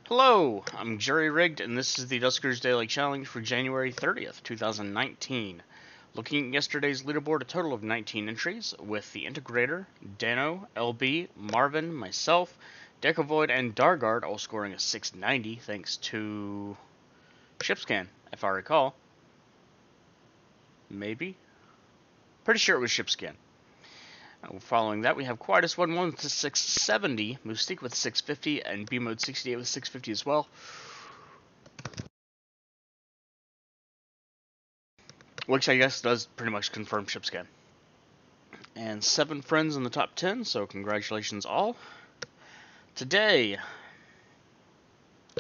Hello, I'm Jerry Rigged, and this is the Duskers Daily Challenge for January 30th, 2019. Looking at yesterday's leaderboard, a total of 19 entries, with the Integrator, Dano, LB, Marvin, myself, Decavoid, and Dargard all scoring a 690 thanks to Shipscan, if I recall. Maybe? Pretty sure it was Shipscan. Following that, we have Quietus11 with 670, Moustique with 650, and B-Mode68 with 650 as well. Which I guess does pretty much confirm Shipscan. And 7 friends in the top 10, so congratulations all. Today,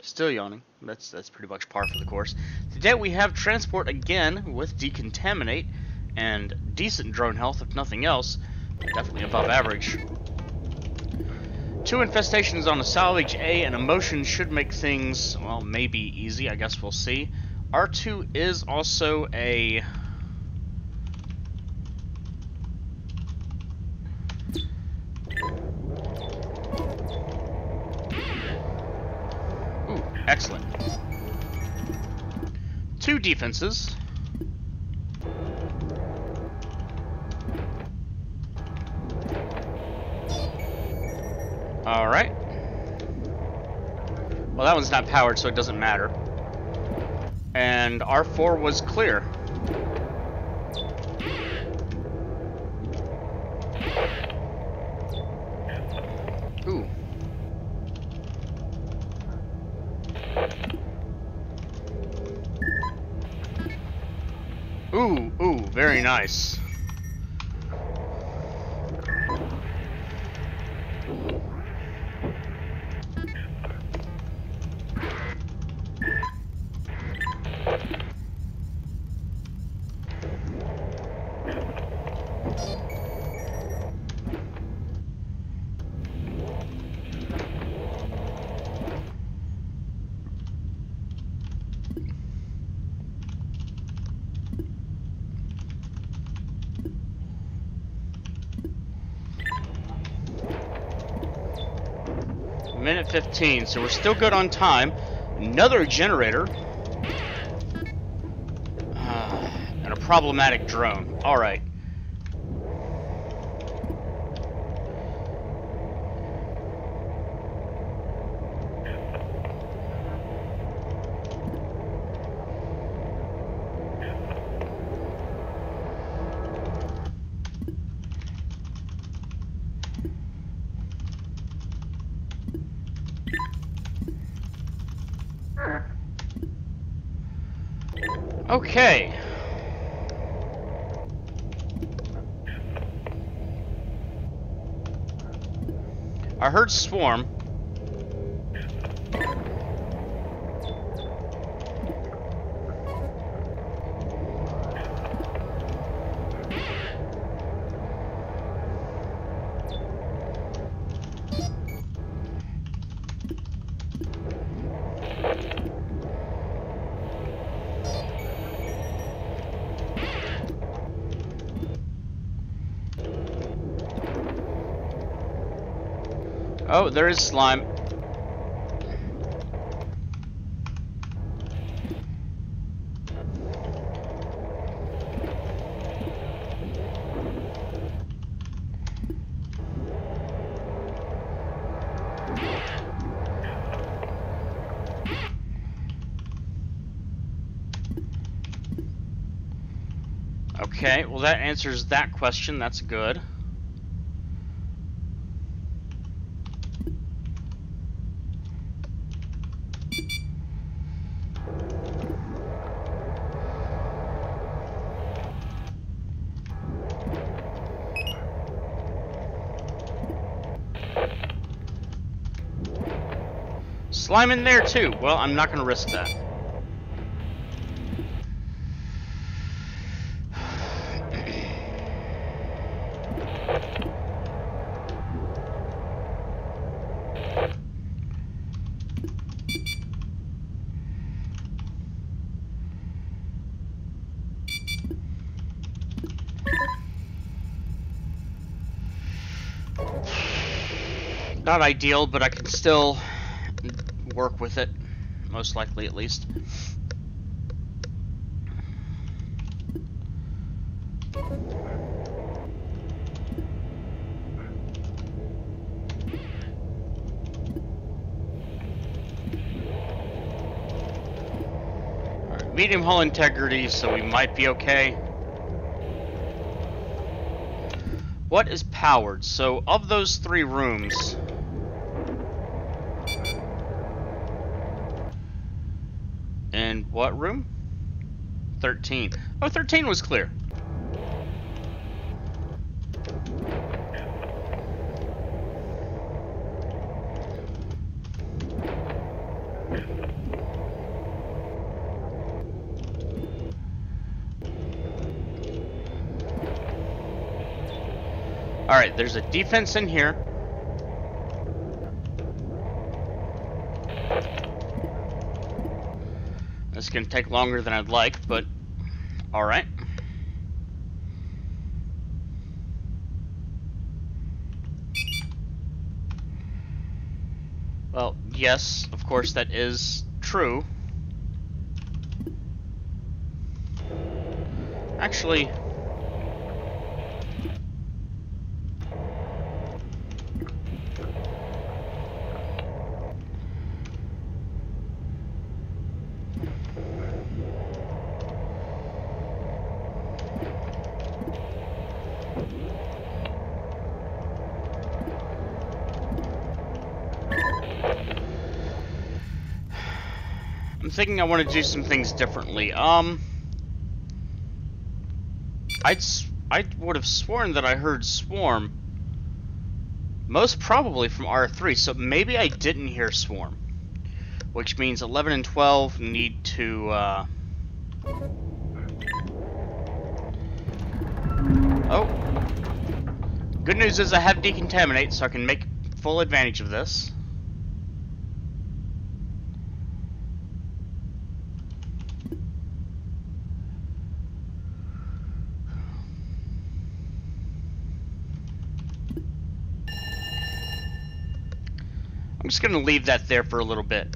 still yawning, that's pretty much par for the course. Today we have Transport again with Decontaminate, and decent drone health if nothing else. Definitely above average. 2 infestations on a salvage A and a motion should make things, well, maybe easy. I guess we'll see. R2 is also a... Ooh, excellent. 2 defenses. Alright. Well, that one's not powered, so it doesn't matter. And R4 was clear. Ooh. Ooh, very nice. Minute 15, so we're still good on time. Another generator. And a problematic drone. Alright. Okay. I heard swarm. Oh, there is slime. Okay, well that answers that question. That's good. Slime in there too. Well, I'm not going to risk that. Not ideal, but I can still work with it, most likely at least. Alright, medium hull integrity, so we might be okay. What is powered? So, of those 3 rooms... And what room? 13. Oh, 13 was clear. Alright, there's a defense in here. This is going to take longer than I'd like, but alright. Well, yes, of course that is true. Actually... I'm thinking I want to do some things differently. I would have sworn that I heard Swarm. Most probably from R3, so maybe I didn't hear Swarm. Which means 11 and 12 need to, Oh. Good news is I have Decontaminate, so I can make full advantage of this. I'm just going to leave that there for a little bit.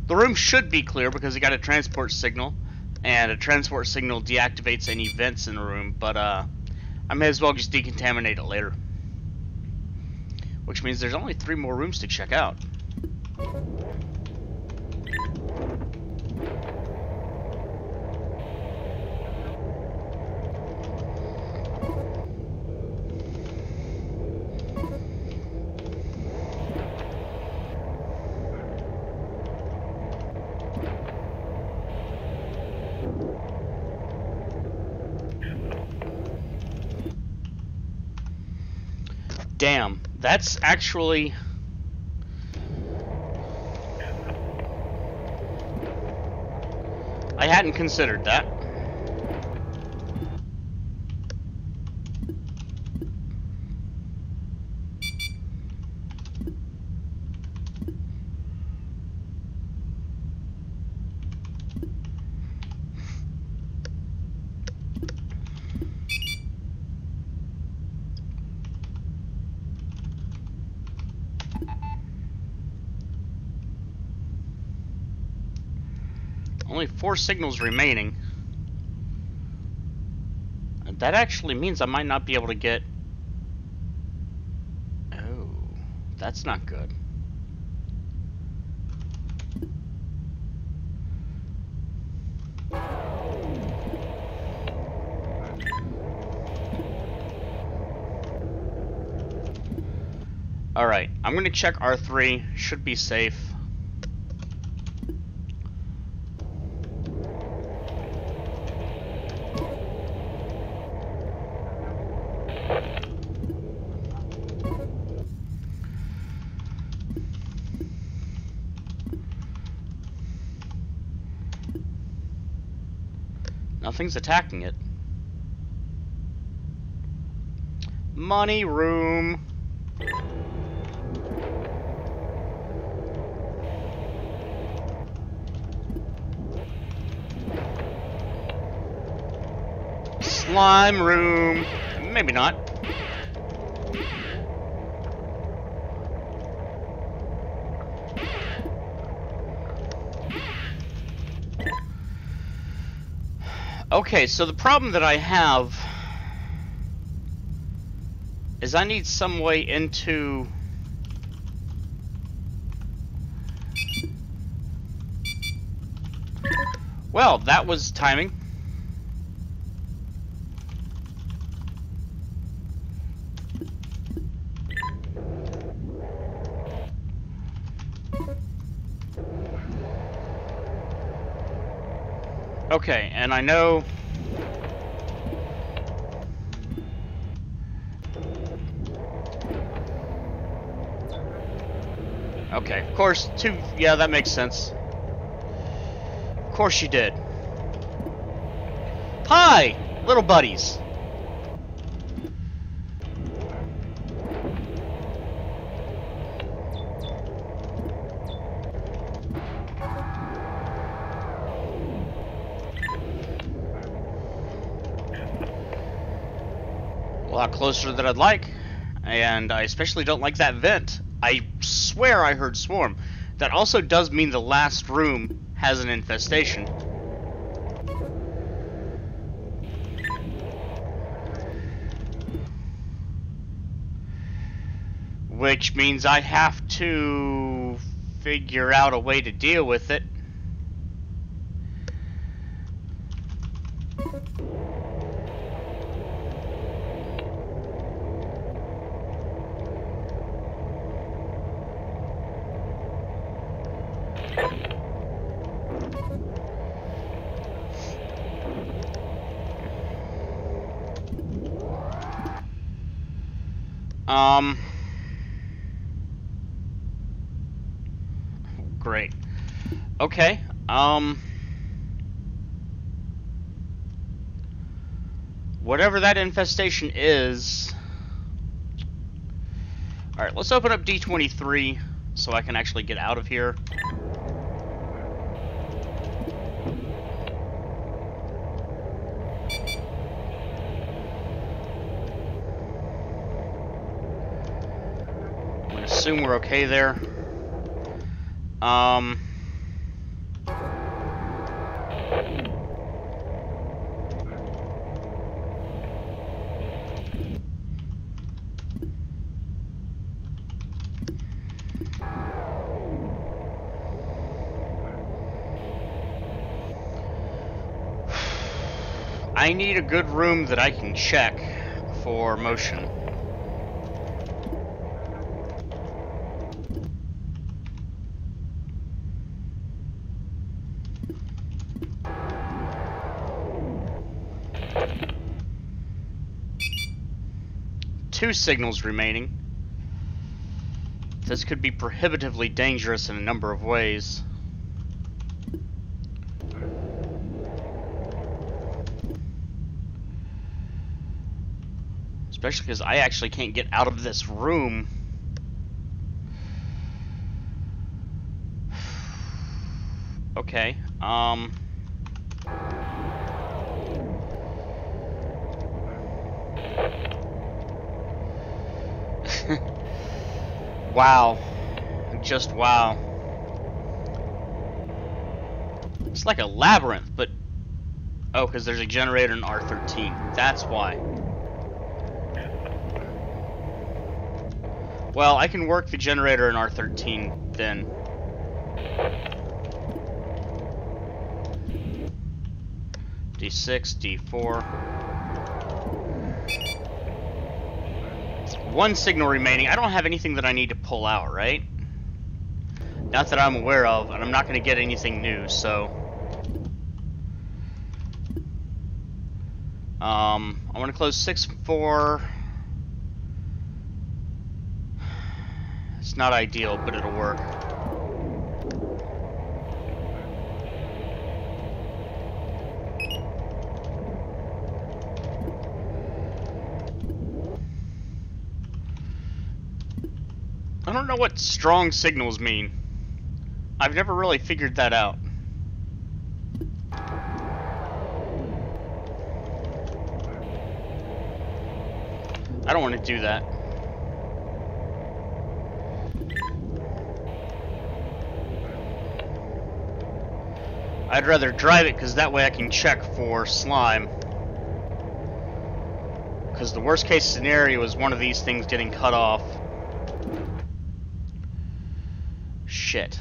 The room should be clear because it got a transport signal, and a transport signal deactivates any vents in the room, but I may as well just decontaminate it later. Which means there's only 3 more rooms to check out. Damn, that's actually... I hadn't considered that. Only 4 signals remaining. That actually means I might not be able to get... Oh, that's not good. Alright, I'm gonna check R3. Should be safe. Nothing's attacking it. Money room. Slime room. Maybe not. Okay, so the problem that I have is I need some way into... Well, that was timing. Okay, and I know... Okay, of course, yeah, that makes sense. Of course you did. Hi, little buddies. A lot closer than I'd like, and I especially don't like that vent. I swear I heard swarm. That also does mean the last room has an infestation. Which means I have to figure out a way to deal with it. Great. Okay, whatever that infestation is... Alright, let's open up D23 so I can actually get out of here. I'm gonna assume we're okay there. I need a good room that I can check for motion. Two signals remaining. This could be prohibitively dangerous in a number of ways. Especially because I actually can't get out of this room. Okay, wow. Just wow. It's like a labyrinth, but... Oh, because there's a generator in R13. That's why. Well, I can work the generator in R13 then. D6, D4. One signal remaining. I don't have anything that I need to pull out, right? Not that I'm aware of, and I'm not going to get anything new, so... I want to close 6-4. It's not ideal, but it'll work. I don't know what strong signals mean. I've never really figured that out. I don't want to do that. I'd rather drive it because that way I can check for slime. Because the worst case scenario is one of these things getting cut off. Shit.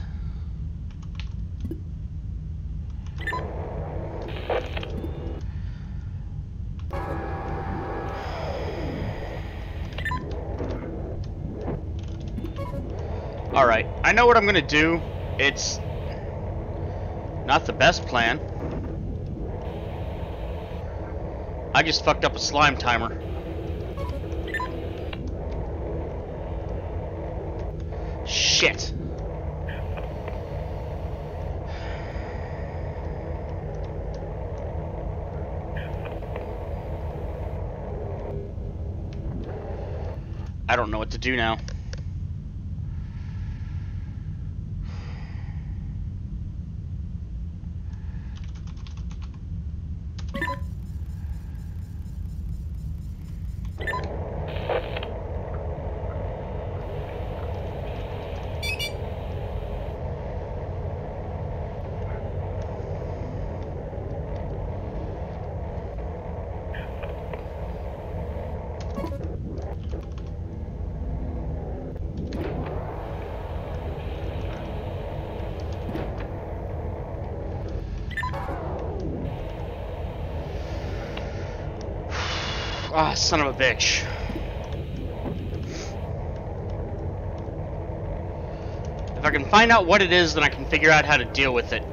Alright, I know what I'm gonna do. It's not the best plan. I just fucked up a slime timer. Shit. I don't know what to do now. Ah, son of a bitch. If I can find out what it is, then I can figure out how to deal with it.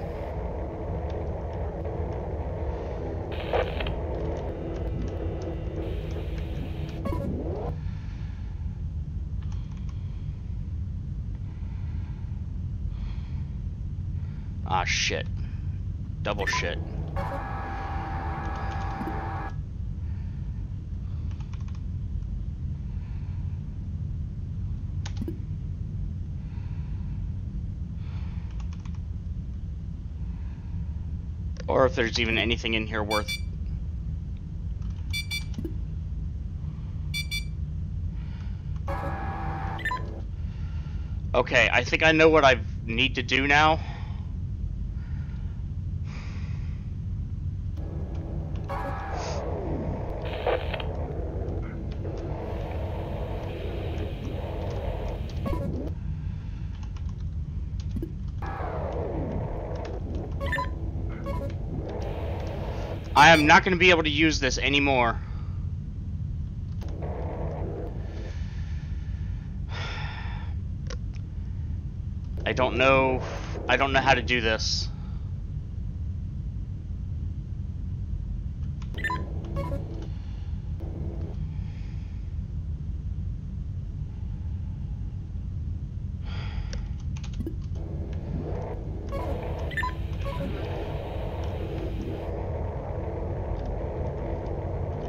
Ah, shit. Double shit. Or if there's even anything in here worth... Okay, I think I know what I need to do now. I am not going to be able to use this anymore. I don't know how to do this.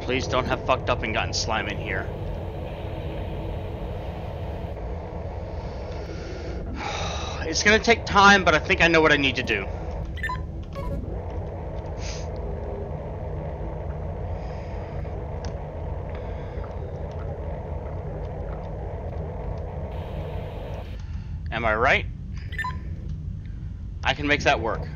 Please don't have fucked up and gotten slime in here. It's gonna take time, but I think I know what I need to do. Am I right? I can make that work.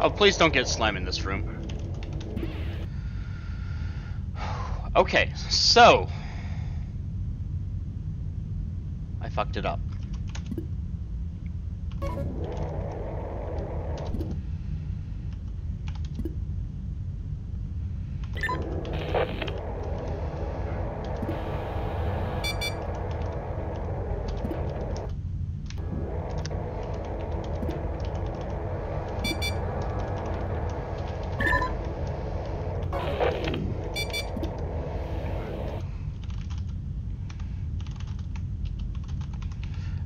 Oh, please don't get slime in this room. Okay, so... I fucked it up.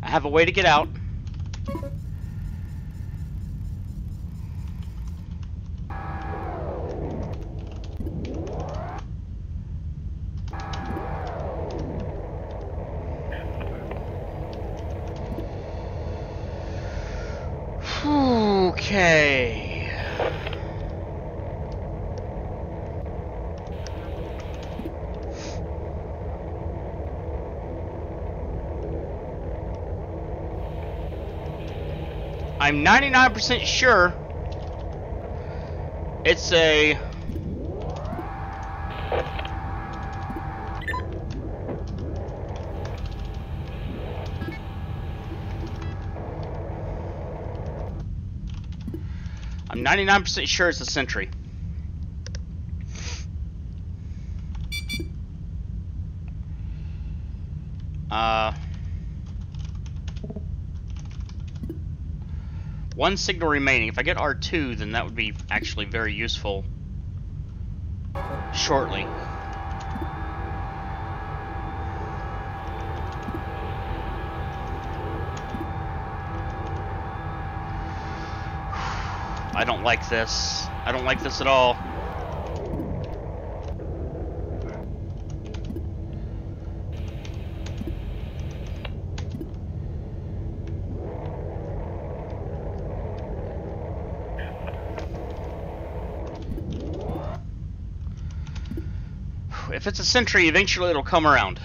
I have a way to get out. Okay. I'm 99% sure it's a... I'm 99% sure it's a sentry. One signal remaining. If I get R2, then that would be actually very useful shortly. I don't like this. I don't like this at all. If it's a sentry, eventually it'll come around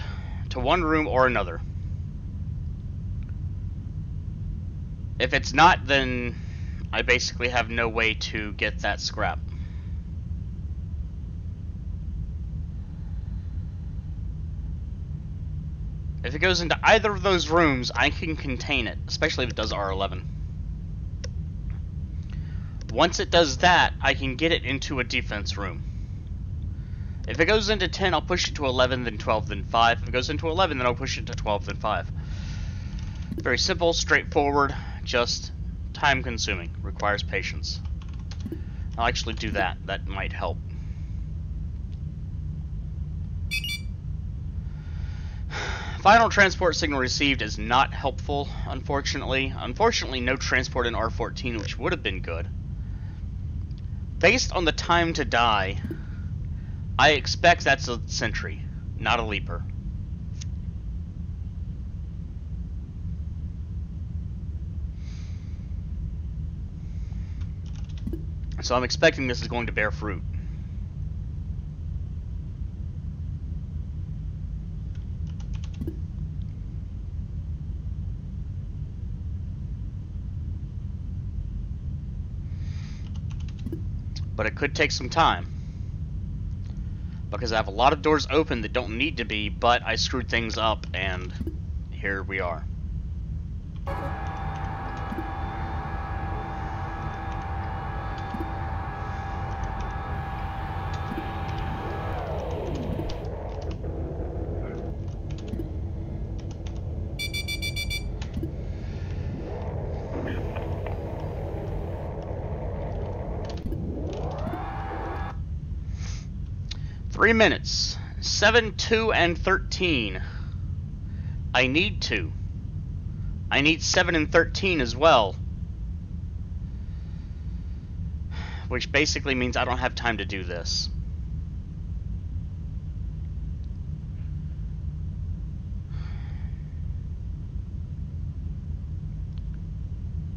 to one room or another. If it's not, then I basically have no way to get that scrap. If it goes into either of those rooms, I can contain it, especially if it does R11. Once it does that, I can get it into a defense room. If it goes into 10, I'll push it to 11, then 12, then 5. If it goes into 11, then I'll push it to 12, then 5. Very simple, straightforward, just time-consuming. Requires patience. I'll actually do that. That might help. Final transport signal received is not helpful, unfortunately. Unfortunately, no transport in R14, which would have been good. Based on the time to die, I expect that's a sentry, not a leaper. So I'm expecting this is going to bear fruit. But it could take some time, because I have a lot of doors open that don't need to be, but I screwed things up, and here we are. Three minutes. 7, 2, and 13. I need 2. I need 7 and 13 as well. Which basically means I don't have time to do this.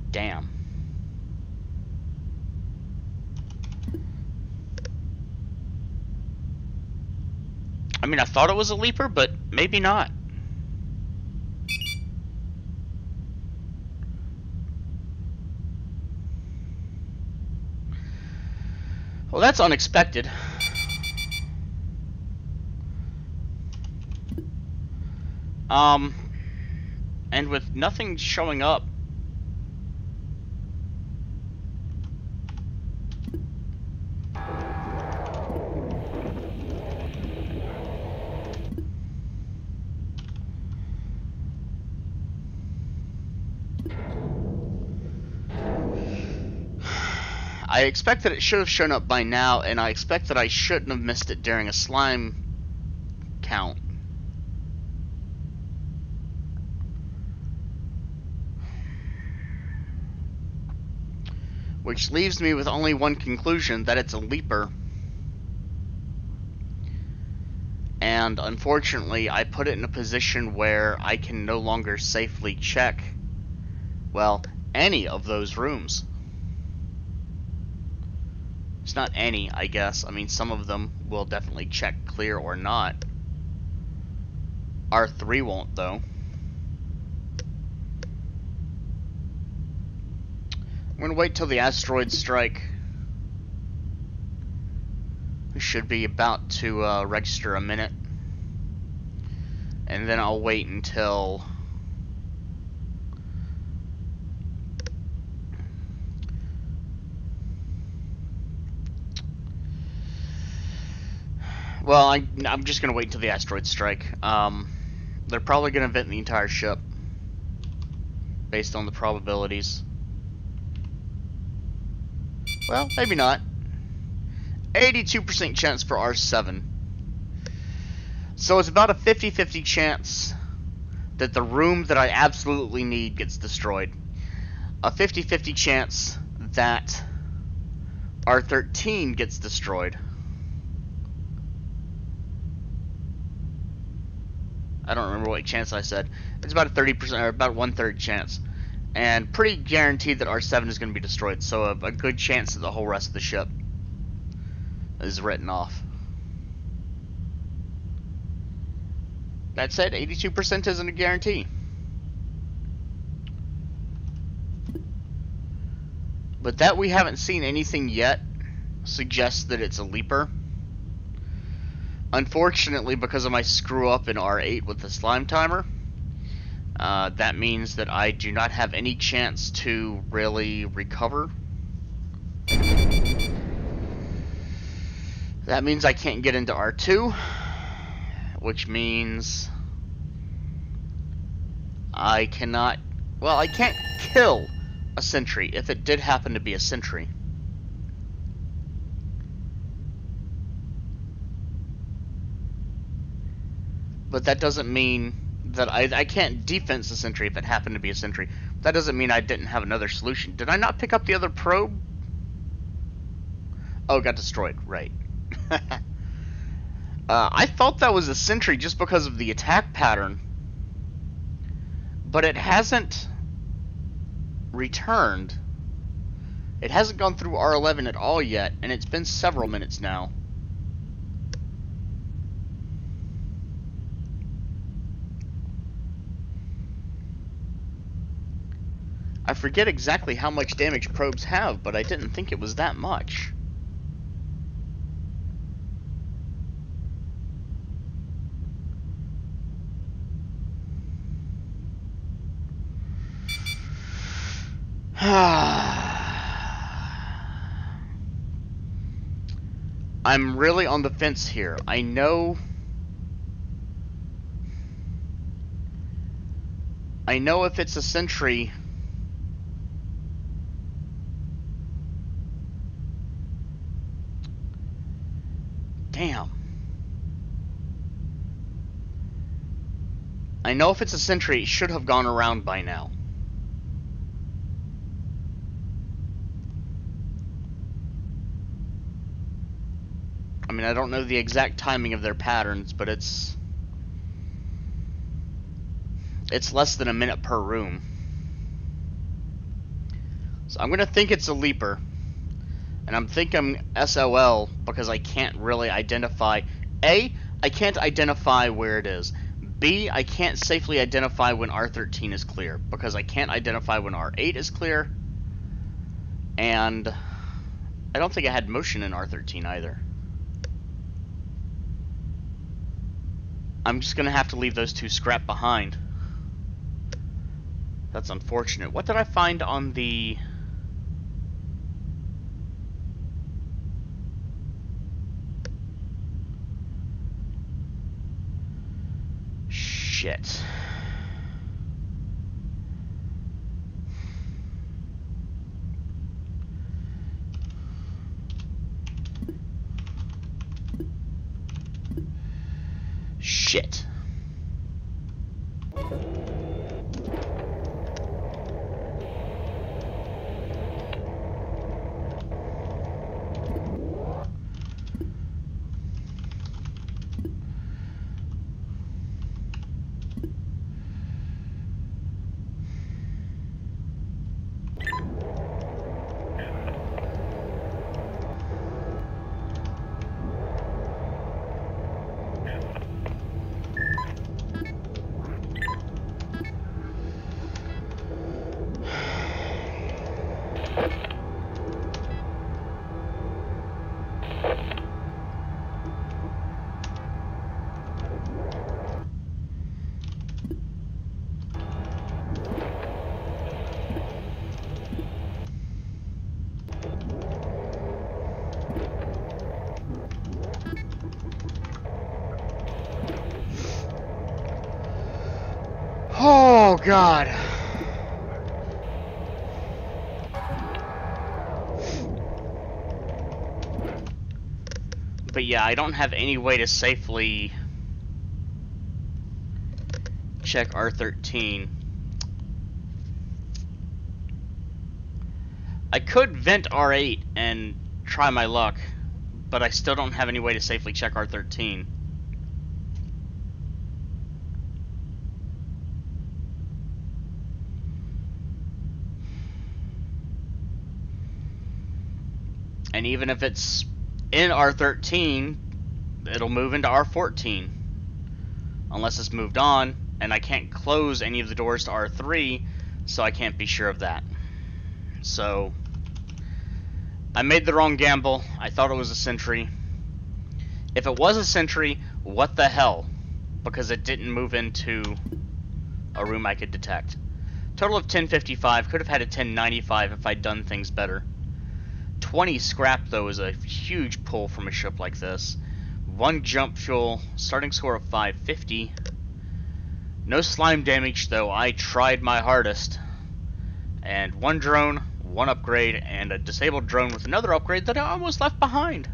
Damn. I mean, I thought it was a leaper, but maybe not. Well, that's unexpected. And with nothing showing up, I expect that it should have shown up by now, and I expect that I shouldn't have missed it during a slime count. Which leaves me with only one conclusion, that it's a leaper. And unfortunately, I put it in a position where I can no longer safely check, well, any of those rooms. It's not any, I guess. I mean, some of them will definitely check clear or not. R3 won't, though. I'm gonna wait till the asteroids strike. We should be about to register a minute. And then I'll wait until... Well, I'm just gonna wait until the asteroids strike. They're probably gonna vent the entire ship. Based on the probabilities. Well, maybe not. 82% chance for R7. So it's about a 50-50 chance that the room that I absolutely need gets destroyed. A 50-50 chance that R13 gets destroyed. I don't remember what chance I said. It's about a 30%, or about 1/3 chance. And pretty guaranteed that R7 is going to be destroyed, so a good chance that the whole rest of the ship is written off. That said, 82% isn't a guarantee. But that we haven't seen anything yet suggests that it's a leaper. Unfortunately, because of my screw up in R8 with the slime timer, that means that I do not have any chance to really recover. That means I can't get into R2, which means I cannot... Well, I can't kill a sentry if it did happen to be a sentry. But that doesn't mean that I can't defense a sentry if it happened to be a sentry. That doesn't mean I didn't have another solution. Did I not pick up the other probe? Oh, it got destroyed. Right. I thought that was a sentry just because of the attack pattern. But it hasn't returned. It hasn't gone through R11 at all yet, and it's been several minutes now. I forget exactly how much damage probes have, but I didn't think it was that much. I'm really on the fence here. I know if it's a sentry, damn. I know if it's a sentry, it should have gone around by now. I mean, I don't know the exact timing of their patterns, but it's less than a minute per room. So I'm gonna think it's a leaper. And I'm thinking SOL because I can't really identify... A, I can't identify where it is. B, I can't safely identify when R13 is clear because I can't identify when R8 is clear. And I don't think I had motion in R13 either. I'm just going to have to leave those two scrap behind. That's unfortunate. What did I find on the... Shit. Shit. God. But yeah, I don't have any way to safely check R13. I could vent R8 and try my luck, but I still don't have any way to safely check R13. And even if it's in R13, it'll move into R14. Unless it's moved on, and I can't close any of the doors to R3, so I can't be sure of that. So, I made the wrong gamble. I thought it was a sentry. If it was a sentry, what the hell? Because it didn't move into a room I could detect. Total of 1055. Could have had a 1095 if I'd done things better. 20 scrap, though, is a huge pull from a ship like this. 1 jump fuel, starting score of 550. No slime damage, though. I tried my hardest. And 1 drone, 1 upgrade, and a disabled drone with another upgrade that I almost left behind.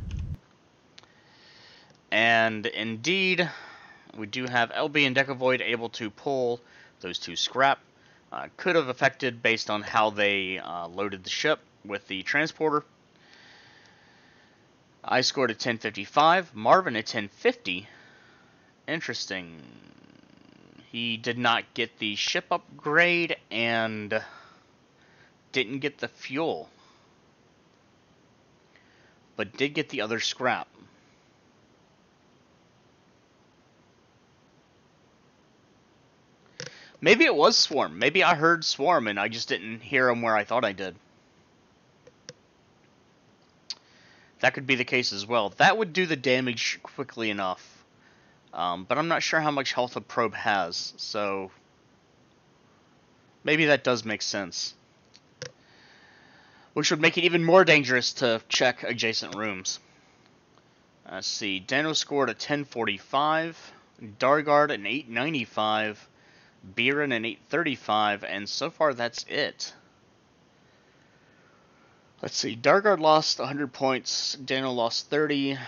And indeed, we do have LB and Decavoid able to pull those 2 scrap. Could have affected based on how they loaded the ship with the transporter. I scored a 1055, Marvin a 1050. Interesting. He did not get the ship upgrade and didn't get the fuel, but did get the other scrap. Maybe it was Swarm. Maybe I heard Swarm and I just didn't hear him where I thought I did. That could be the case as well. That would do the damage quickly enough. But I'm not sure how much health a probe has, so maybe that does make sense. Which would make it even more dangerous to check adjacent rooms. Let's see, Dano scored a 1045, Dargard an 895, Biren an 835, and so far that's it. Let's see, Dargard lost 100 points, Dano lost 30,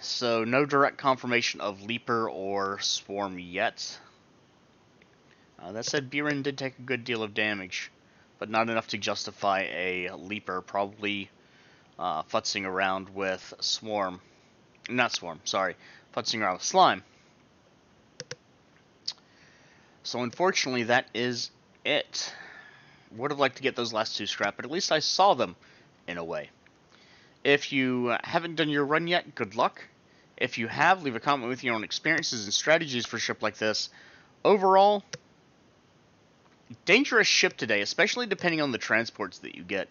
so no direct confirmation of Leaper or Swarm yet. That said, Biren did take a good deal of damage, but not enough to justify a Leaper, probably futzing around with Swarm. Not Swarm, sorry. Futzing around with Slime. So unfortunately, that is it. Would have liked to get those last 2 scrap, but at least I saw them, in a way. If you haven't done your run yet, good luck. If you have, leave a comment with your own experiences and strategies for a ship like this. Overall, dangerous ship today, especially depending on the transports that you get.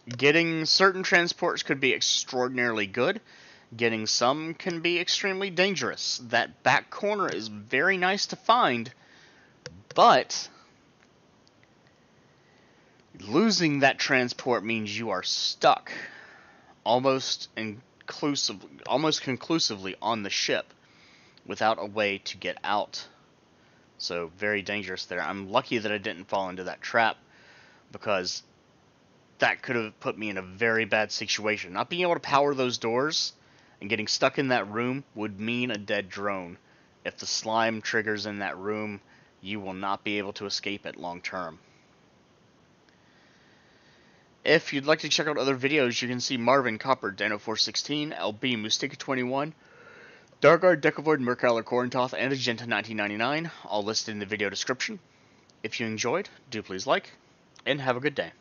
Getting certain transports could be extraordinarily good. Getting some can be extremely dangerous. That back corner is very nice to find, but losing that transport means you are stuck almost conclusively on the ship without a way to get out. So very dangerous there. I'm lucky that I didn't fall into that trap, because that could have put me in a very bad situation. Not being able to power those doors and getting stuck in that room would mean a dead drone. If the slime triggers in that room, you will not be able to escape it long term. If you'd like to check out other videos, you can see Marvin, Copper, Dano416, LB, Mustika21, Dargard, Decavoid, Mercalor, Corintoth, and Agenta 1999, all listed in the video description. If you enjoyed, do please like, and have a good day.